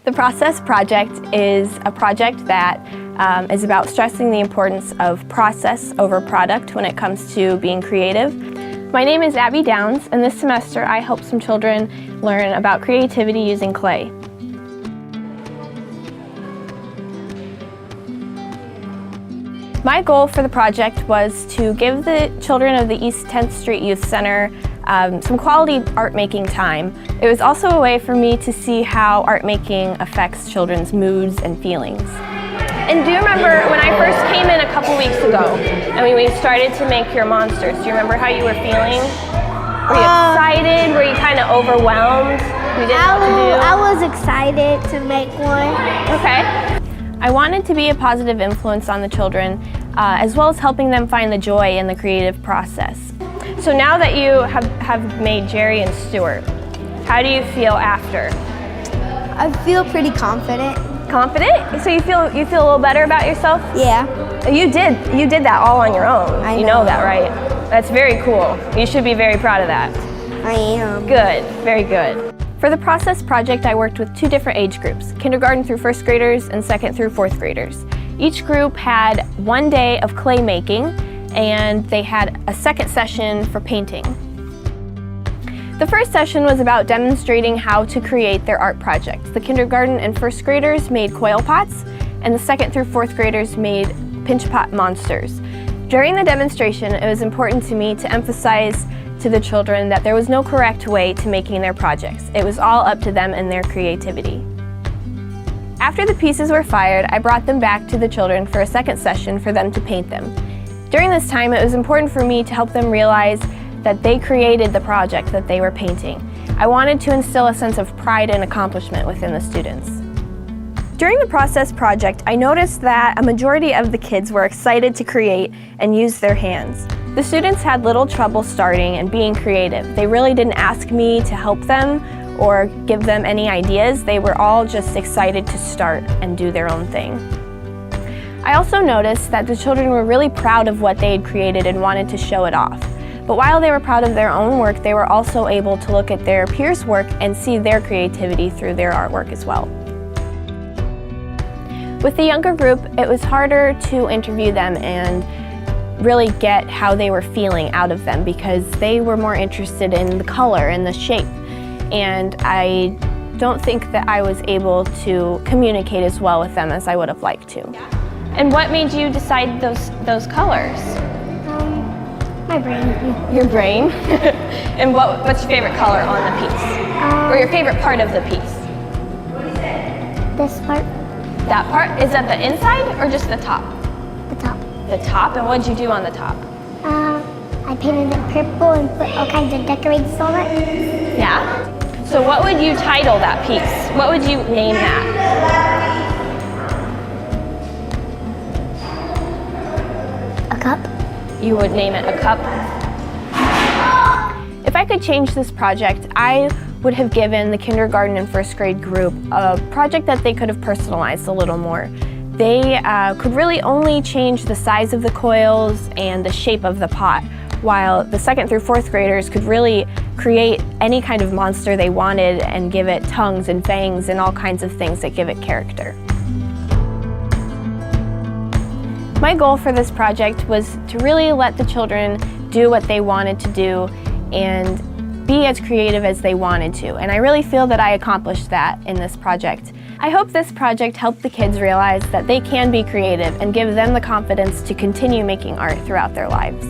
The Process Project is a project that is about stressing the importance of process over product when it comes to being creative. My name is Abby Downs, and this semester I helped some children learn about creativity using clay. My goal for the project was to give the children of the East 10th Street Youth Center some quality art making time. It was also a way for me to see how art making affects children's moods and feelings. And do you remember when I first came in a couple weeks ago and we started to make your monsters? Do you remember how you were feeling? Were you excited? Were you kind of overwhelmed? You didn't know what to do? I was excited to make one. Okay. I wanted to be a positive influence on the children, as well as helping them find the joy in the creative process. So now that you have made Jerry and Stuart, how do you feel after? I feel pretty confident. Confident? So you feel a little better about yourself? Yeah. You did that all on your own. I know. You know that, right? That's very cool. You should be very proud of that. I am. Good, very good. For the Process Project, I worked with two different age groups, kindergarten through first graders and second through fourth graders. Each group had one day of clay making, and they had a second session for painting. The first session was about demonstrating how to create their art projects. The kindergarten and first graders made coil pots, and the second through fourth graders made pinch pot monsters. During the demonstration, it was important to me to emphasize to the children that there was no correct way to making their projects. It was all up to them and their creativity. After the pieces were fired, I brought them back to the children for a second session for them to paint them. During this time, it was important for me to help them realize that they created the project that they were painting. I wanted to instill a sense of pride and accomplishment within the students. During the Process Project, I noticed that a majority of the kids were excited to create and use their hands. The students had little trouble starting and being creative. They really didn't ask me to help them or give them any ideas. They were all just excited to start and do their own thing. I also noticed that the children were really proud of what they had created and wanted to show it off. But while they were proud of their own work, they were also able to look at their peers' work and see their creativity through their artwork as well. With the younger group, it was harder to interview them and really get how they were feeling out of them because they were more interested in the color and the shape. And I don't think that I was able to communicate as well with them as I would have liked to. And what made you decide those colors? My brain. Your brain? And what's your favorite color on the piece? Or your favorite part of the piece? This part. That part? Is that the inside or just the top? The top. The top? And what did you do on the top? I painted it purple and put all kinds of decorations on it. Yeah? So what would you title that piece? What would you name that? A cup. You would name it a cup? If I could change this project, I would have given the kindergarten and first grade group a project that they could have personalized a little more. They could really only change the size of the coils and the shape of the pot, while the second through fourth graders could really create any kind of monster they wanted and give it tongues and fangs and all kinds of things that give it character. My goal for this project was to really let the children do what they wanted to do and be as creative as they wanted to, and I really feel that I accomplished that in this project. I hope this project helped the kids realize that they can be creative and give them the confidence to continue making art throughout their lives.